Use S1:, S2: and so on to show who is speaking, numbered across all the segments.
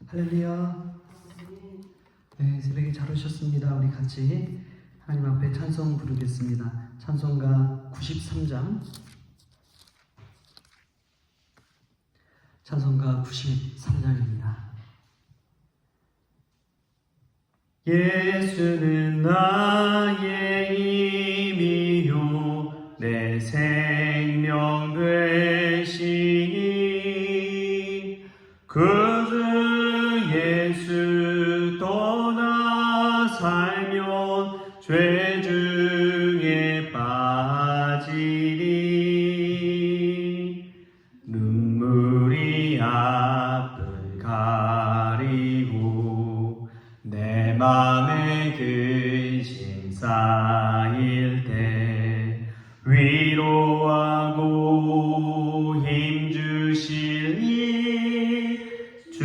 S1: 할렐루야. 네, 새벽에 잘 오셨습니다. 우리 같이 하나님 앞에 찬송 부르겠습니다. 찬송가 93장. 찬송가 93장입니다. 예수는 나의 힘이요 내 생명 되시니 그주 예수 떠나 살면 죄 중에 빠지리 눈물이 앞을 가리고 내 맘에 근심 쌓일 때 위로하고 힘주실 이 주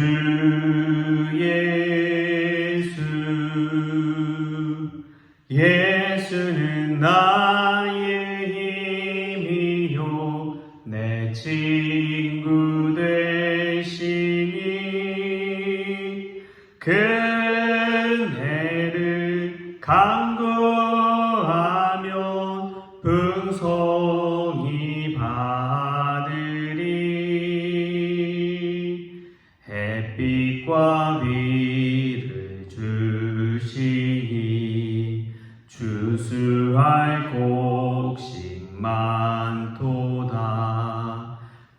S1: 예수는 나의 힘이요 내 친구 되시니 그네를 간구하면 풍성히 받으리 햇빛과 비를 주시니 주수할 곡식 많도다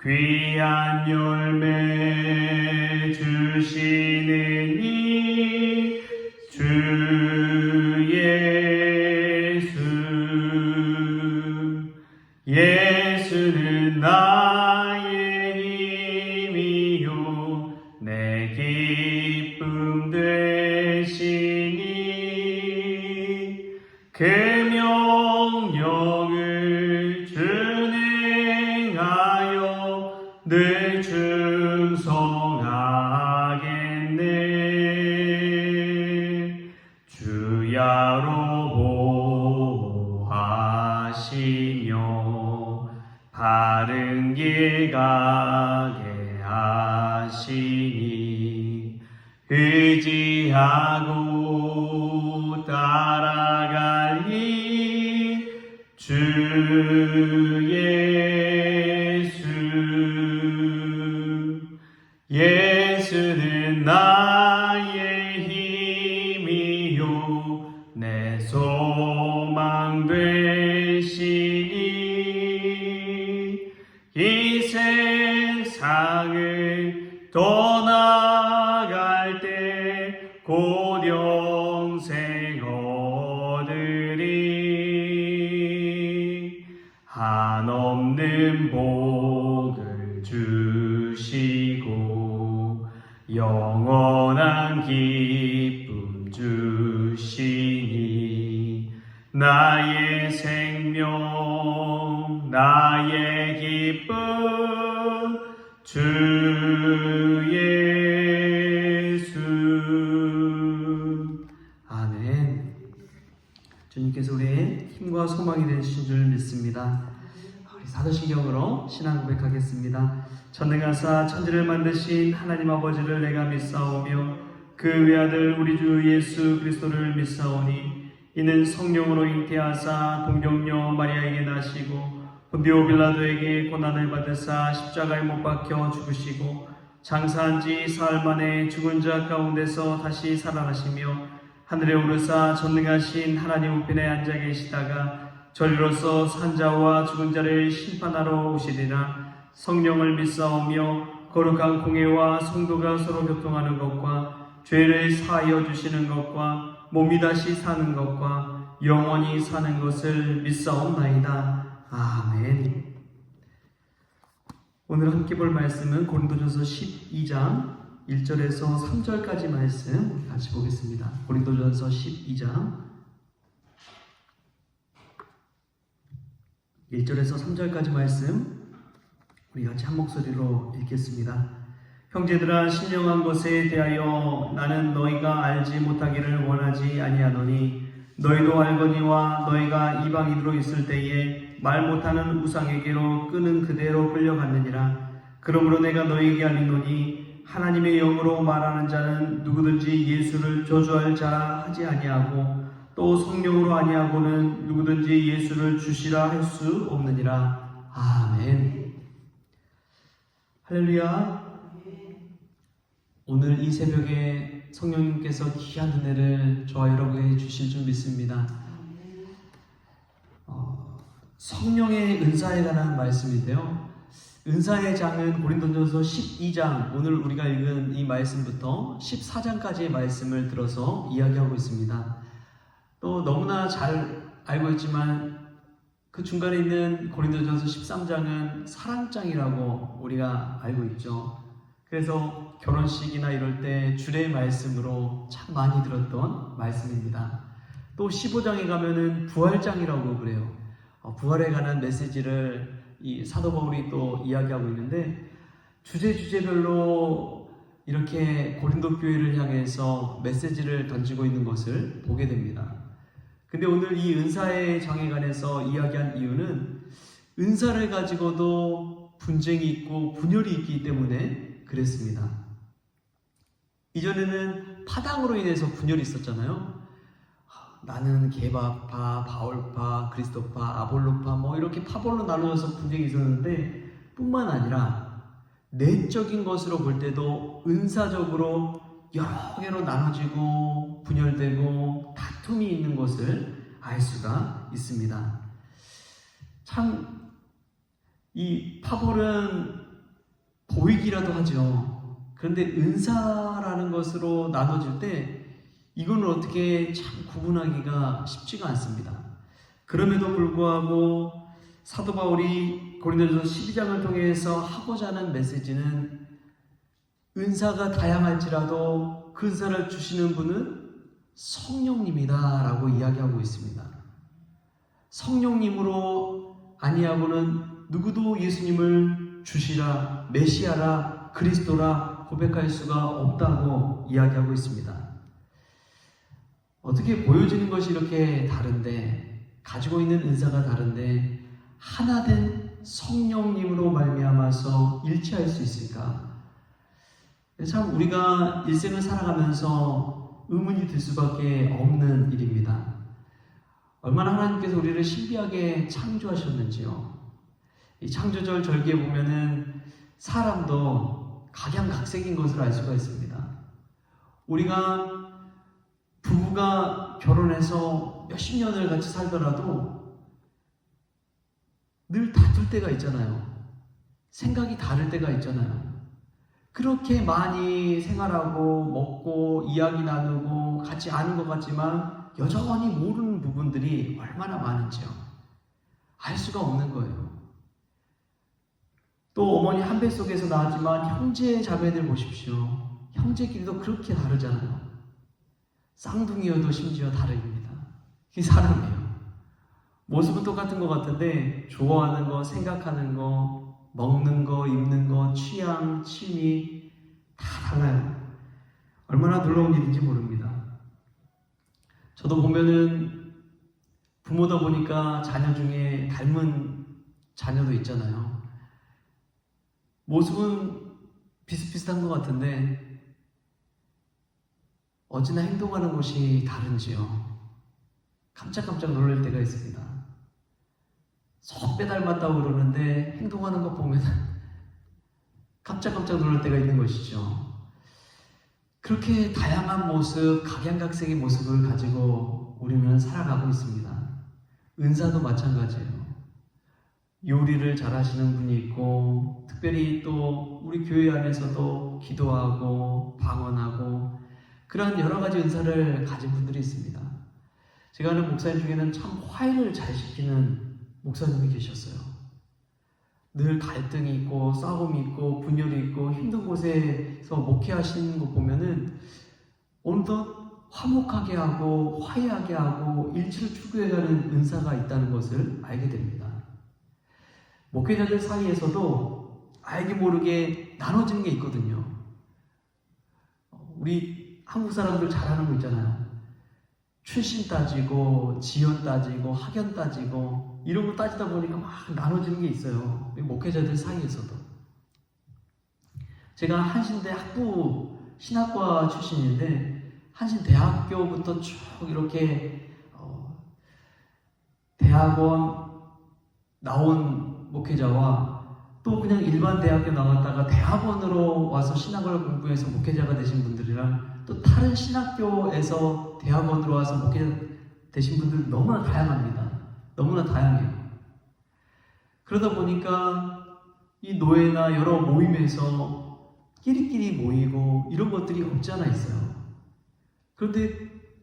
S1: 귀한 열매 주시는 이 주 예수는 나의 힘이요 내 기쁨 되시니 그 명령을 준행하여 늘 충성하겠네 주야로 보호하시며 바른 길 가게 하시니 의지하고 따라갈 이 주 예수는 나의 힘이요 내 소망 되시니 이 세상을 떠나갈 때 곧 영생 얻으리 한없는 복을 주시고 영원한 기쁨 주시니 나의 생명 나의 기쁨 주 예수 아멘. 주님께서 우리의 힘과 소망이 되신 줄 믿습니다. 우리 사도신경으로 신앙 고백하겠습니다. 전능하사 천지를 만드신 하나님 아버지를 내가 믿사오며 그 외아들 우리 주 예수 그리스도를 믿사오니 이는 성령으로 잉태하사 동정녀 마리아에게 나시고 본디오 빌라도에게 고난을 받으사 십자가에 못 박혀 죽으시고 장사한 지 사흘 만에 죽은 자 가운데서 다시 살아나시며 하늘에 오르사 전능하신 하나님 우편에 앉아 계시다가 전리로서 산 자와 죽은 자를 심판하러 오시리라. 성령을 믿사오며 거룩한 공회와 성도가 서로 교통하는 것과 죄를 사하여 주시는 것과 몸이 다시 사는 것과 영원히 사는 것을 믿사옵나이다. 아멘. 오늘 함께 볼 말씀은 고린도전서 12장 1절에서 3절까지 말씀 같이 보겠습니다. 고린도전서 12장 1절에서 3절까지 말씀 우리 같이 한 목소리로 읽겠습니다. 형제들아 신령한 것에 대하여 나는 너희가 알지 못하기를 원하지 아니하노니 너희도 알거니와 너희가 이방인으로 있을 때에 말 못하는 우상에게로 끄는 그대로 끌려갔느니라. 그러므로 내가 너희에게 알리노니 하나님의 영으로 말하는 자는 누구든지 예수를 저주할 자라 하지 아니하고 또 성령으로 아니하고는 누구든지 예수를 주시라 할 수 없느니라. 아멘. 할렐루야. 오늘 이 새벽에 성령님께서 귀한 은혜를 저와 여러분에게 주실 줄 믿습니다. 성령의 은사에 관한 말씀인데요. 은사의 장은 고린도전서 12장, 오늘 우리가 읽은 이 말씀부터 14장까지의 말씀을 들어서 이야기하고 있습니다. 또 너무나 잘 알고 있지만 그 중간에 있는 고린도전서 13장은 사랑장이라고 우리가 알고 있죠. 그래서 결혼식이나 이럴 때 주례의 말씀으로 참 많이 들었던 말씀입니다. 또 15장에 가면은 부활장이라고 그래요. 부활에 관한 메시지를 이 사도 바울이 또 이야기하고 있는데 주제별로 이렇게 고린도 교회를 향해서 메시지를 던지고 있는 것을 보게 됩니다. 근데 오늘 이 은사의 장에 관해서 이야기한 이유는 은사를 가지고도 분쟁이 있고 분열이 있기 때문에 그랬습니다. 이전에는 파당으로 인해서 분열이 있었잖아요. 나는 게바파, 바울파, 그리스도파, 아볼로파 뭐 이렇게 파벌로 나누어서 분쟁이 있었는데 뿐만 아니라 내적인 것으로 볼 때도 은사적으로 여러 개로 나눠지고 분열되고 다툼이 있는 것을 알 수가 있습니다. 참 이 파벌은 보이기라도 하죠. 그런데 은사라는 것으로 나눠질 때 이거는 어떻게 참 구분하기가 쉽지가 않습니다. 그럼에도 불구하고 사도 바울이 고린도전서 12장을 통해서 하고자 하는 메시지는 은사가 다양할지라도 그 은사를 주시는 분은 성령님이다 라고 이야기하고 있습니다. 성령님으로 아니하고는 누구도 예수님을 주시라, 메시아라, 그리스도라 고백할 수가 없다고 이야기하고 있습니다. 어떻게 보여지는 것이 이렇게 다른데, 가지고 있는 은사가 다른데 하나된 성령님으로 말미암아서 일치할 수 있을까? 참 우리가 일생을 살아가면서 의문이 들 수밖에 없는 일입니다. 얼마나 하나님께서 우리를 신비하게 창조하셨는지요. 이 창조절 절기에 보면은 사람도 각양각색인 것을 알 수가 있습니다. 우리가 부부가 결혼해서 몇십 년을 같이 살더라도 늘 다툴 때가 있잖아요. 생각이 다를 때가 있잖아요. 그렇게 많이 생활하고 먹고 이야기 나누고 같이 아는 것 같지만 여전히 모르는 부분들이 얼마나 많은지요. 알 수가 없는 거예요. 또 어머니 한 배 속에서 나왔지만 형제 자매들 보십시오. 형제끼리도 그렇게 다르잖아요. 쌍둥이여도 심지어 다릅니다. 이게 사람이에요. 모습은 똑같은 것 같은데 좋아하는 거, 생각하는 거, 먹는 거, 입는 거, 취향, 취미 다 달라요. 얼마나 놀라운 일인지 모릅니다. 저도 보면은 부모다 보니까 자녀 중에 닮은 자녀도 있잖아요. 모습은 비슷비슷한 것 같은데 어찌나 행동하는 것이 다른지요. 깜짝깜짝 놀랄 때가 있습니다. 속 빼닮았다고 그러는데 행동하는 거 보면 깜짝깜짝 놀랄 때가 있는 것이죠. 그렇게 다양한 모습, 각양각색의 모습을 가지고 우리는 살아가고 있습니다. 은사도 마찬가지예요. 요리를 잘하시는 분이 있고 특별히 또 우리 교회 안에서도 기도하고 방언하고 그러한 여러 가지 은사를 가진 분들이 있습니다. 제가 아는 목사님 중에는 참 화해를 잘 시키는 목사님이 계셨어요. 늘 갈등이 있고 싸움이 있고 분열이 있고 힘든 곳에서 목회하시는 거 보면은 어느덧 화목하게 하고 화해하게 하고 일치를 추구해가는 은사가 있다는 것을 알게 됩니다. 목회자들 사이에서도 알게 모르게 나눠지는 게 있거든요. 우리 한국 사람들 잘하는 거 있잖아요. 출신 따지고 지연 따지고 학연 따지고 이런 거 따지다 보니까 막 나눠지는 게 있어요. 목회자들 사이에서도. 제가 한신대 학부 신학과 출신인데 한신대학교부터 쭉 이렇게 대학원 나온 목회자와 또 그냥 일반 대학교 나왔다가 대학원으로 와서 신학을 공부해서 목회자가 되신 분들이랑 또 다른 신학교에서 대학원으로 와서 목회자 되신 분들 너무나 다양합니다. 너무나 다양해요. 그러다 보니까 이 노예나 여러 모임에서 끼리끼리 모이고 이런 것들이 없지 않아 있어요. 그런데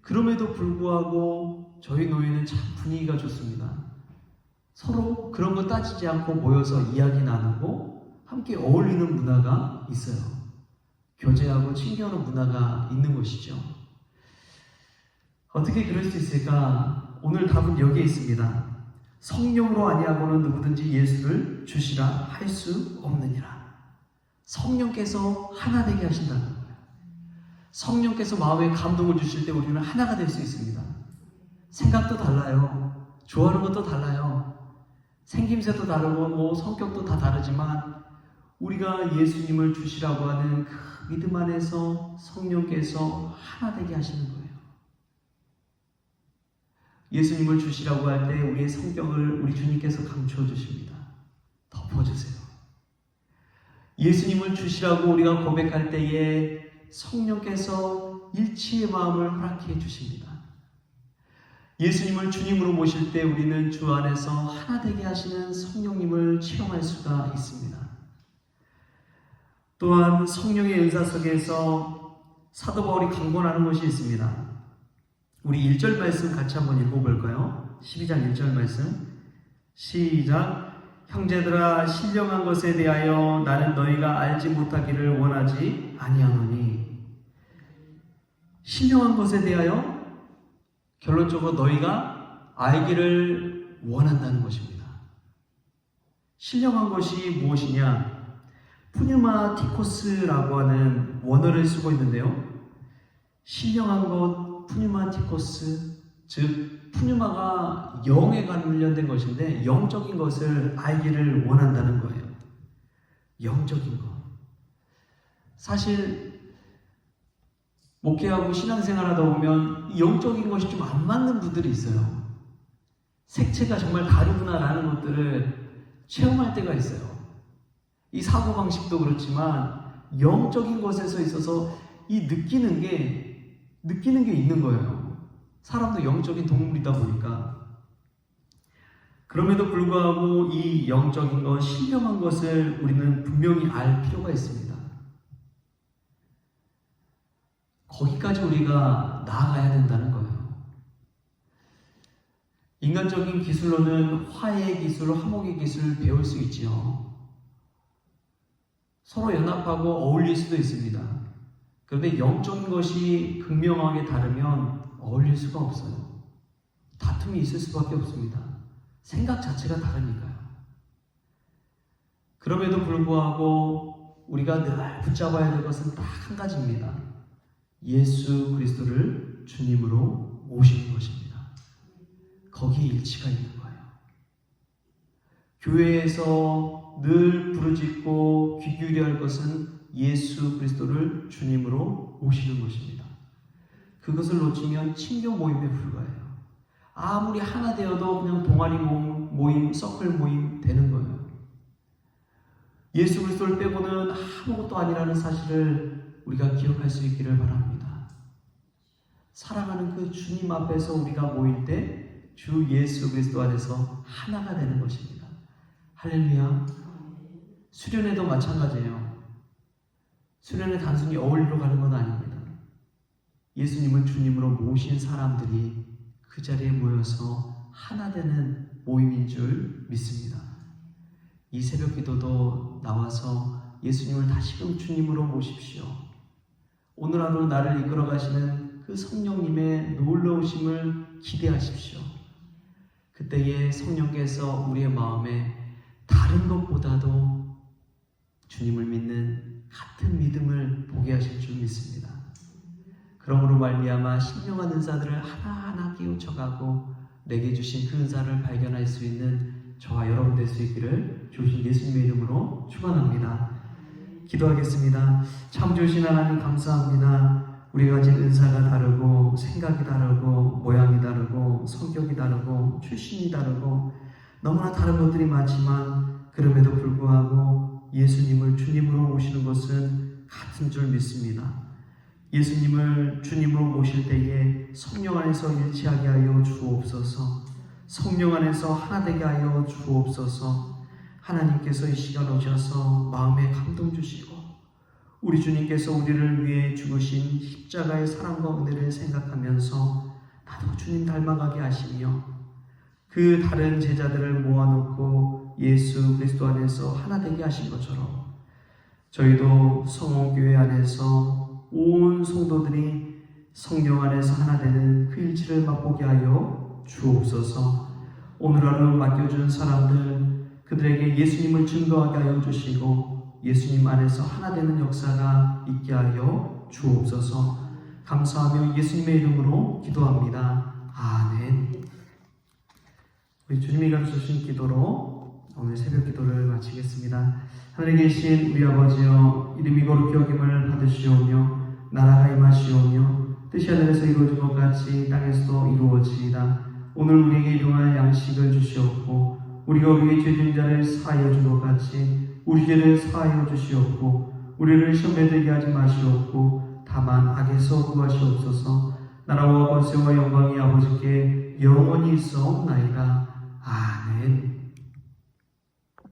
S1: 그럼에도 불구하고 저희 노예는 참 분위기가 좋습니다. 서로 그런 거 따지지 않고 모여서 이야기 나누고 함께 어울리는 문화가 있어요. 교제하고 친교하는 문화가 있는 것이죠. 어떻게 그럴 수 있을까? 오늘 답은 여기에 있습니다. 성령으로 아니하고는 누구든지 예수를 주시라 할 수 없느니라. 성령께서 하나 되게 하신다는 거예요. 성령께서 마음에 감동을 주실 때 우리는 하나가 될 수 있습니다. 생각도 달라요. 좋아하는 것도 달라요. 생김새도 다르고 성격도 다 다르지만 우리가 예수님을 주시라고 하는 그 믿음 안에서 성령께서 하나 되게 하시는 거예요. 예수님을 주시라고 할 때 우리의 성격을 우리 주님께서 감추어 주십니다. 덮어주세요. 예수님을 주시라고 우리가 고백할 때에 성령께서 일치의 마음을 허락해 주십니다. 예수님을 주님으로 모실 때 우리는 주 안에서 하나 되게 하시는 성령님을 체험할 수가 있습니다. 또한 성령의 은사 속에서 사도 바울이 강권하는 것이 있습니다. 우리 1절 말씀 같이 한번 읽어볼까요? 12장 1절 말씀 시작. 형제들아 신령한 것에 대하여 나는 너희가 알지 못하기를 원하지 아니하노니. 신령한 것에 대하여 결론적으로 너희가 알기를 원한다는 것입니다. 신령한 것이 무엇이냐? 푸뉴마티코스라고 하는 원어를 쓰고 있는데요. 신령한 것, 푸뉴마티코스, 즉 푸뉴마가 영에 관련된 것인데 영적인 것을 알기를 원한다는 거예요. 영적인 것. 사실 목회하고 신앙생활하다 보면 영적인 것이 좀 안 맞는 분들이 있어요. 색채가 정말 다르구나라는 것들을 체험할 때가 있어요. 이 사고방식도 그렇지만 영적인 것에서 있어서 이 느끼는 게 있는 거예요. 사람도 영적인 동물이다 보니까. 그럼에도 불구하고 이 영적인 것, 신령한 것을 우리는 분명히 알 필요가 있습니다. 거기까지 우리가 나아가야 된다는 거예요. 인간적인 기술로는 화해의 기술, 화목의 기술을 배울 수 있지요. 서로 연합하고 어울릴 수도 있습니다. 그런데 영적인 것이 극명하게 다르면 어울릴 수가 없어요. 다툼이 있을 수밖에 없습니다. 생각 자체가 다르니까요. 그럼에도 불구하고 우리가 늘 붙잡아야 될 것은 딱 한 가지입니다. 예수 그리스도를 주님으로 모시는 것입니다. 거기에 일치가 있는 거예요. 교회에서 늘 부르짖고 귀 기울여야 할 것은 예수 그리스도를 주님으로 모시는 것입니다. 그것을 놓치면 친교 모임에 불과해요. 아무리 하나 되어도 그냥 동아리 모임, 서클 모임 되는 거예요. 예수 그리스도를 빼고는 아무것도 아니라는 사실을 우리가 기억할 수 있기를 바랍니다. 사랑하는 그 주님 앞에서 우리가 모일 때 주 예수 그리스도 안에서 하나가 되는 것입니다. 할렐루야. 수련회도 마찬가지예요. 수련회 단순히 어울리러 가는 건 아닙니다. 예수님을 주님으로 모신 사람들이 그 자리에 모여서 하나 되는 모임인 줄 믿습니다. 이 새벽 기도도 나와서 예수님을 다시금 주님으로 모십시오. 오늘 하루 나를 이끌어 가시는 그 성령님의 놀라우심을 기대하십시오. 그때에 성령께서 우리의 마음에 다른 것보다도 주님을 믿는 같은 믿음을 보게 하실 줄 믿습니다. 그러므로 말미암아 신령한 은사들을 하나하나 깨우쳐가고 내게 주신 그 은사를 발견할 수 있는 저와 여러분 될 수 있기를 주신 예수님의 이름으로 축원합니다. 기도하겠습니다. 참 좋으신 하나님 감사합니다. 우리가 가진 은사가 다르고 생각이 다르고 모양이 다르고 성격이 다르고 출신이 다르고 너무나 다른 것들이 많지만 그럼에도 불구하고 예수님을 주님으로 모시는 것은 같은 줄 믿습니다. 예수님을 주님으로 모실 때에 성령 안에서 일치하게 하여 주옵소서. 성령 안에서 하나 되게 하여 주옵소서. 하나님께서 이 시간 오셔서 마음에 감동 주시고 우리 주님께서 우리를 위해 죽으신 십자가의 사랑과 은혜를 생각하면서 나도 주님 닮아가게 하시며 그 다른 제자들을 모아놓고 예수 그리스도 안에서 하나 되게 하신 것처럼 저희도 성원교회 안에서 온 성도들이 성령 안에서 하나 되는 그 일치를 맛보게 하여 주옵소서. 오늘 하루 맡겨준 사람들 그들에게 예수님을 증거하게 하여 주시고 예수님 안에서 하나 되는 역사가 있게 하여 주옵소서. 감사하며 예수님의 이름으로 기도합니다. 아멘. 우리 주님이 가르쳐주신 기도로 오늘 새벽 기도를 마치겠습니다. 하늘에 계신 우리 아버지여, 이름이 거룩히 여김을 받으시오며 나라가 임하시오며 뜻이 하늘에서 이루어진 것 같이 땅에서도 이루어지이다. 오늘 우리에게 일용할 양식을 주시옵고 우리가 우리의 죄진 자를 사하여 준 것 같이 우리 죄를 사하여 주시옵고 우리를 시험에 들게 하지 마시옵고 다만 악에서 구하시옵소서. 나라와 권세와 영광이 아버지께 영원히 있어옵나이다. 아멘.